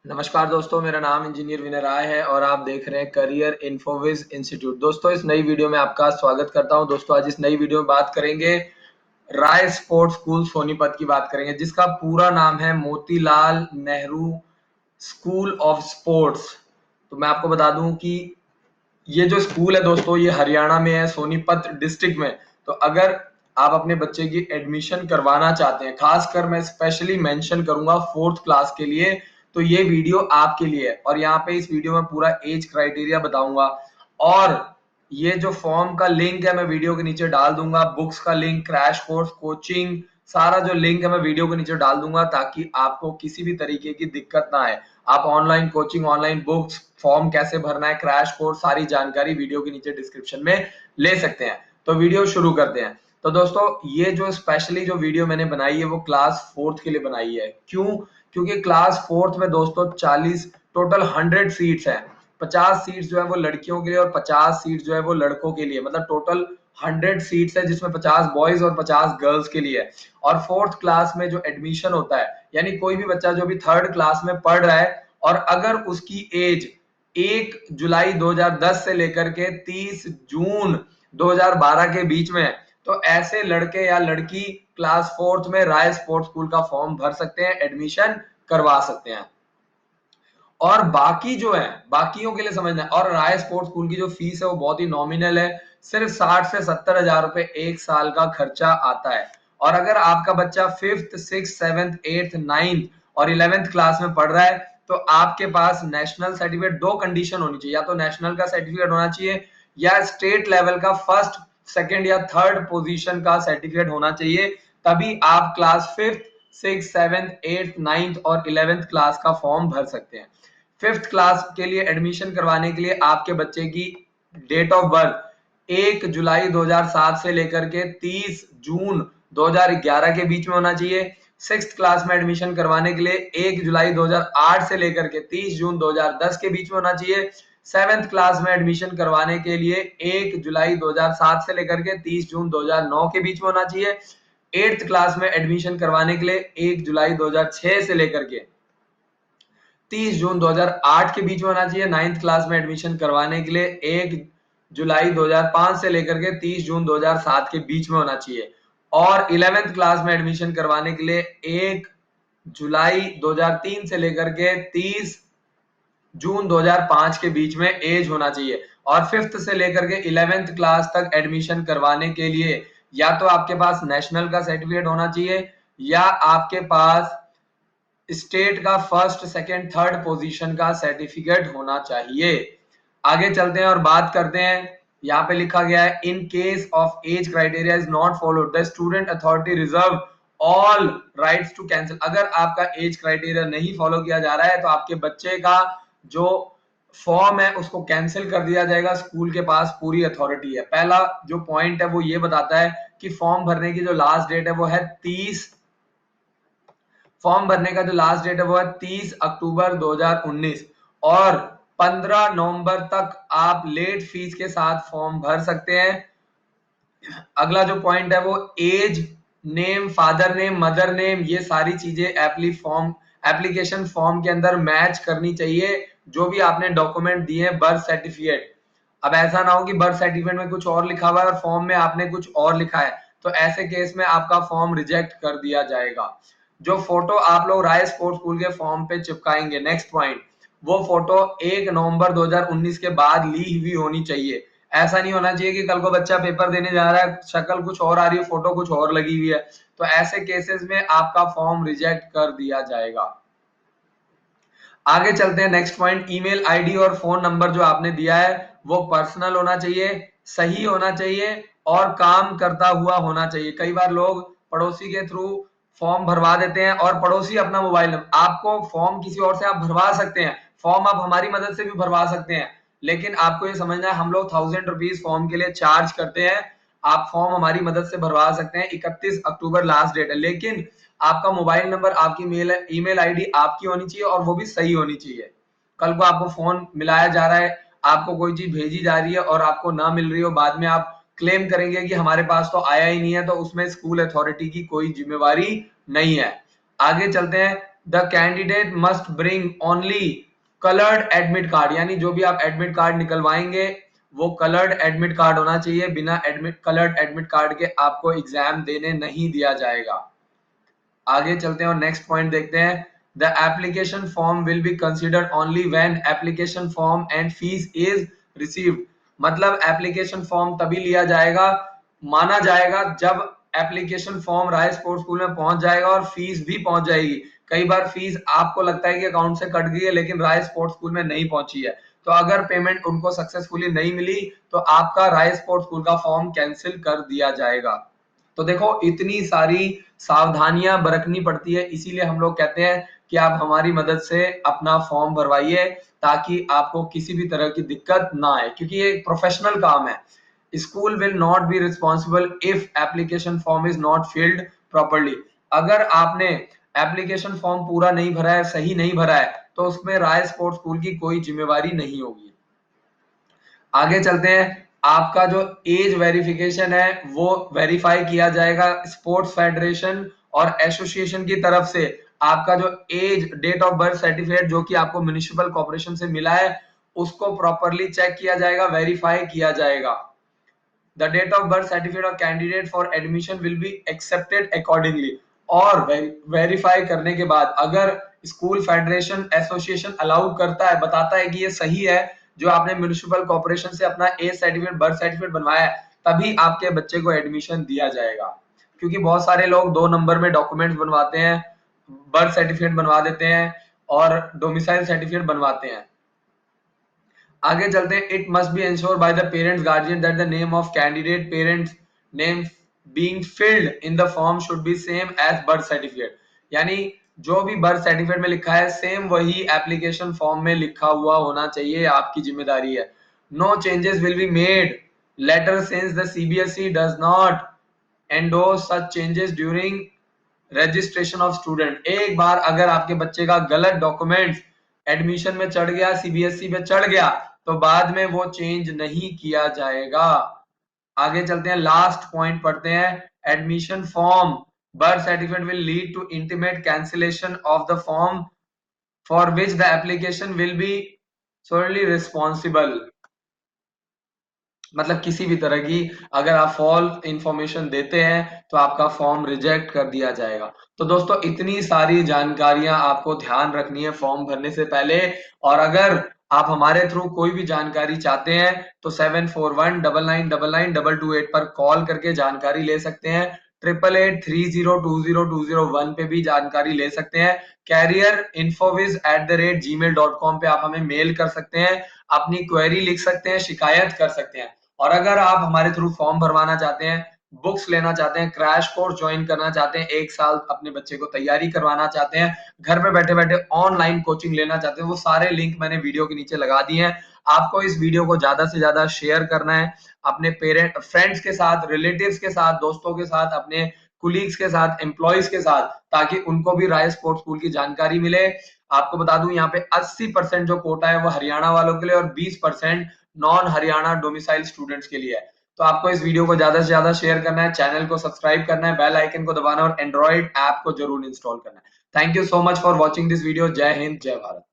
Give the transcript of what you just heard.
नमस्कार दोस्तों, मेरा नाम इंजीनियर विनय राय है और आप देख रहे हैं करियर इन्फोविज इंस्टीट्यूट। दोस्तों, इस नई वीडियो में आपका स्वागत करता हूं। दोस्तों, आज इस नई वीडियो में बात करेंगे राय स्पोर्ट्स स्कूल सोनीपत की बात करेंगे, जिसका पूरा नाम है Motilal Nehru school of sports. तो मैं आपको बता दूं कि ये जो स्कूल है दोस्तों, ये हरियाणा में है, सोनीपत डिस्ट्रिक्ट में। तो अगर आप अपने बच्चे की एडमिशन करवाना चाहते हैं, खासकर मैं स्पेशली मेंशन करूंगा 4th क्लास के लिए, तो ये वीडियो आपके लिए है। और यहाँ पे इस वीडियो में पूरा एज क्राइटेरिया बताऊंगा और ये जो फॉर्म का लिंक है मैं वीडियो के नीचे डाल दूंगा, बुक्स का लिंक, क्रैश कोर्स, कोचिंग, सारा जो लिंक है मैं वीडियो के नीचे डाल दूंगा, ताकि आपको किसी भी तरीके की दिक्कत ना आए। आप online coaching, online books, form कैसे भरना है, क्रैश कोर्स, सारी जानकारी वीडियो के नीचे डिस्क्रिप्शन में ले सकते हैं। तो वीडियो शुरू करते हैं। तो दोस्तों, ये जो स्पेशली जो वीडियो मैंने बनाई है वो क्लास 4th के लिए बनाई है। क्यों? क्योंकि क्लास 4th में दोस्तों 40 टोटल 100 सीट्स हैं। 50 सीट्स जो है वो लड़कियों के लिए और 50 सीट्स जो है वो लड़कों के लिए, मतलब टोटल 100 सीट्स है, जिसमें 50 बॉयज और 50 गर्ल्स के लिए है। और 4th क्लास में जो एडमिशन होता है, यानी कोई भी बच्चा जो भी 3rd क्लास में पढ़ रहा है और अगर उसकी एज 1 जुलाई 2010 से लेकर के 30 जून 2012 के बीच में है, तो ऐसे लड़के या लड़की क्लास 4th में राय स्पोर्ट्स स्कूल का फॉर्म भर सकते हैं, एडमिशन करवा सकते हैं। और बाकी जो है, बाकियों के लिए समझना है। और राय स्पोर्ट्स स्कूल की जो फीस है वो बहुत ही नॉमिनल है, सिर्फ 60 से 70 हजार रुपए एक साल का खर्चा आता है। और अगर आपका बच्चा 5th, 6th, 7th, 8th, 9th और 11th क्लास में पढ़ रहा है, तो आपके पास नेशनल सर्टिफिकेट, दो कंडीशन होनी चाहिए, या तो नेशनल का सर्टिफिकेट होना चाहिए या स्टेट लेवल का फर्स्ट, सेकंड या थर्ड पोजीशन का सर्टिफिकेट होना चाहिए। तभी आप class 5th, 6th, 7th, 8th, 9th और 11th क्लास का फॉर्म भर सकते हैं। 5th क्लास के लिए एडमिशन करवाने के लिए आपके बच्चे की डेट ऑफ बर्थ 1 जुलाई 2007 से लेकर के 30 जून 2011 के बीच में होना चाहिए। 6th क्लास में एडमिशन करवाने के लिए 1 जुलाई 2008 से लेकर के 30 जून 2010 के बीच में होना चाहिए। 7th क्लास में एडमिशन करवाने के लिए 1 जुलाई 2007 से लेकर के 30 जून 2009 के बीच में होना चाहिए। 8th क्लास में एडमिशन करवाने के लिए 1 जुलाई 2006 से लेकर के 30 जून 2008 के बीच में होना चाहिए। 9th क्लास में एडमिशन करवाने के लिए 1 जुलाई 2005 से लेकर के 30 जून 2007 के बीच में होना चाहिए। और 11th क्लास में एडमिशन करवाने के लिए 1 जुलाई 2003 से लेकर के 30 जून 2005 के बीच में एज होना चाहिए। और 5th से लेकर के 11th क्लास तक एडमिशन करवाने के लिए या तो आपके पास नेशनल का सर्टिफिकेट होना चाहिए या आपके पास स्टेट का फर्स्ट, सेकंड, थर्ड पोजीशन का सर्टिफिकेट होना चाहिए। आगे चलते हैं और बात करते हैं। यहाँ पे लिखा गया है, in case of age criteria is not followed the student authority reserve all rights to cancel. अगर आपका एज क्राइटेरिया नहीं फॉलो किया जा रहा है तो आपके बच्चे का जो फॉर्म है उसको कैंसिल कर दिया जाएगा। स्कूल के पास पूरी अथॉरिटी है। पहला जो पॉइंट है वो ये बताता है कि फॉर्म भरने की जो लास्ट डेट है वो है 30, फॉर्म भरने का जो लास्ट डेट है वो है 30 अक्टूबर 2019 और 15 नवंबर तक आप लेट फीस के साथ फॉर्म भर सकते हैं। अगला जो पॉइंट है वो age, name, father name, mother name, ये सारी चीजें एप्लीकेशन फॉर्म के अंदर मैच करनी चाहिए। जो भी आपने डॉक्यूमेंट दिए, बर्थ सर्टिफिकेट, अब ऐसा ना हो कि बर्थ सर्टिफिकेट में कुछ और लिखा हुआ है और फॉर्म में आपने कुछ और लिखा है, तो ऐसे केस में आपका फॉर्म रिजेक्ट कर दिया जाएगा। जो फोटो आप लोग राय स्पोर्ट्स स्कूल के फॉर्म पे चिपकाएंगे, नेक्स्ट पॉइंट, वो फोटो 1 नवंबर 2019 के बाद ली हुई होनी चाहिए। ऐसा नहीं होना चाहिए कि कल को बच्चा पेपर देने जा रहा है, शक्ल कुछ और आ रही है, फोटो कुछ और लगी हुई है, तो ऐसे केसेस में आपका फॉर्म रिजेक्ट कर दिया जाएगा। आगे चलते हैं, नेक्स्ट पॉइंट, ईमेल आईडी और फोन नंबर जो आपने दिया है वो पर्सनल होना चाहिए, सही होना चाहिए और काम करता हुआ होना चाहिए। कई बार लोग पड़ोसी के थ्रू फॉर्म भरवा देते हैं और पड़ोसी अपना मोबाइल नंबर, आपको फॉर्म किसी और से आप भरवा सकते हैं, फॉर्म आप हमारी मदद से भी भरवा सकते हैं, लेकिन आपको ये समझना है हम लोग 1000 रुपीज फॉर्म के लिए चार्ज करते हैं। आप फॉर्म हमारी मदद से भरवा सकते हैं। 31 अक्टूबर लास्ट डेट है, लेकिन आपका मोबाइल नंबर, आपकी ईमेल आईडी आपकी होनी चाहिए और वो भी सही होनी चाहिए। कल को आपको फोन मिलाया जा रहा है, आपको कोई चीज भेजी जा रही है और आपको ना मिल रही हो, बाद में आप क्लेम करेंगे कि हमारे पास तो आया ही नहीं है, तो उसमें स्कूल अथॉरिटी की कोई जिम्मेवारी नहीं है। आगे चलते हैं, the candidate must bring only coloured admit card, यानी जो भी आप एडमिट कार्ड निकलवाएंगे वो कलर्ड एडमिट कार्ड होना चाहिए। बिना कलर्ड एडमिट कार्ड के आपको एग्जाम देने नहीं दिया जाएगा। आगे चलते हैं और नेक्स्ट पॉइंट देखते हैं। The application form will be considered only when application form and fees is received. मतलब एप्लीकेशन फॉर्म तभी लिया जाएगा, माना जाएगा जब एप्लीकेशन फॉर्म राय स्पोर्ट्स स्कूल में पहुंच जाएगा और फीस भी पहुंच जाएगी। कई बार फीस आपको लगता है कि अकाउंट से कट गई है लेकिन राय स्पोर्ट्स स्कूल में नहीं पहुंची है, तो अगर पेमेंट उनको सक्सेसफुली नहीं मिली तो आपका राय स्पोर्ट्स स्कूल का फॉर्म कैंसिल कर दिया जाएगा। तो देखो इतनी सारी सावधानियां बरतनी पड़ती है, इसीलिए हम लोग कहते हैं कि आप हमारी मदद से अपना फॉर्म भरवाइए ताकि आपको किसी भी तरह की दिक्कत ना आए, क्योंकि ये एक प्रोफेशनल काम है। School will not be responsible if application form is not filled properly. अगर आपने एप्लीकेशन फॉर्म पूरा नहीं भरा है, सही नहीं भरा है, तो उसमें राय स्पोर्ट्स स्कूल की कोई जिम्मेवारी नहीं होगी। आगे चलते हैं। आपका जो एज वेरिफिकेशन है वो वेरीफाई किया जाएगा स्पोर्ट्स फेडरेशन और एसोसिएशन की तरफ से। आपका जो age date of birth certificate जो कि आपको म्युनिसिपल कॉर्पोरेशन से मिला है उसको प्रॉपरली चेक किया जाएगा, वेरीफाई किया जाएगा। The date of birth certificate of candidate for admission will be accepted accordingly. और वेरीफाई करने के बाद अगर स्कूल फेडरेशन एसोसिएशन अलाउ करता है, बताता है कि ये सही है जो आपने म्युनिसिपल कॉर्पोरेशन से अपना एज सर्टिफिकेट बर्थ सर्टिफिकेट बनवाया है, तभी आपके बच्चे को एडमिशन दिया जाएगा। क्योंकि बहुत सारे लोग 2 नंबर में डॉक्यूमेंट्स बनवाते हैं, बर्थ सर्टिफिकेट बनवा देते हैं और डोमिसाइल सर्टिफिकेट बनवाते हैं। आगे चलते हैं। It must be ensure by the parents guardian that the name of candidate parents name being filled in the form should be same as birth certificate. यानी जो भी बर्थ सर्टिफिकेट में लिखा है सेम वही एप्लीकेशन फॉर्म में लिखा हुआ होना चाहिए, आपकी जिम्मेदारी है। No changes will be made later since the CBSE does not endorse such changes during registration of student. एक बार अगर आपके बच्चे का गलत डॉक्यूमेंट एडमिशन में चढ़ गया, सीबीएसई पे चढ़ गया, तो बाद में वो चेंज नहीं किया जाएगा। आगे चलते हैं, लास्ट पॉइंट पढ़ते हैं। Admission form birth certificate will lead to intimate cancellation of the form for which the application will be solely responsible. मतलब किसी भी तरह की अगर आप फॉल्स इंफॉर्मेशन देते हैं तो आपका फॉर्म रिजेक्ट कर दिया जाएगा। तो दोस्तों इतनी सारी जानकारियां आपको ध्यान रखनी है फॉर्म भरने से पहले। और अगर आप हमारे थ्रू कोई भी जानकारी चाहते हैं तो 7419992228 पर कॉल करके जानकारी ले सकते हैं। 8883020201 पे भी जानकारी ले सकते हैं। careerinfoviz@gmail.com पे आप हमें मेल कर सकते हैं, अपनी क्वेरी लिख सकते हैं, शिकायत कर सकते हैं। और अगर आप हमारे थ्रू फॉर्म भरवाना चाहते हैं, बुक्स लेना चाहते हैं, क्रैश कोर्स ज्वाइन करना चाहते हैं, 1 साल अपने बच्चे को तैयारी करवाना चाहते हैं, घर पे बैठे बैठे ऑनलाइन कोचिंग लेना चाहते हैं, वो सारे लिंक मैंने वीडियो के नीचे लगा दिए हैं। आपको इस वीडियो को ज्यादा से ज्यादा शेयर करना है अपने पेरेंट फ्रेंड्स के साथ, रिलेटिव्स के साथ, दोस्तों के साथ, अपने कुलीग्स के साथ, एम्प्लॉयज के साथ, ताकि उनको भी राय स्पोर्ट्स स्कूल की जानकारी मिले। आपको बता दूं यहाँ पे 80% जो कोटा है वो हरियाणा वालों के लिए और 20% नॉन हरियाणा डोमिसाइल स्टूडेंट्स के लिए है। तो आपको इस वीडियो को ज्यादा से ज्यादा शेयर करना है, चैनल को सब्सक्राइब करना है, बेल आइकन को दबाना और एंड्रॉइड ऐप को जरूर इंस्टॉल करना है। Thank you so much for watching this video. जय हिंद, जय भारत।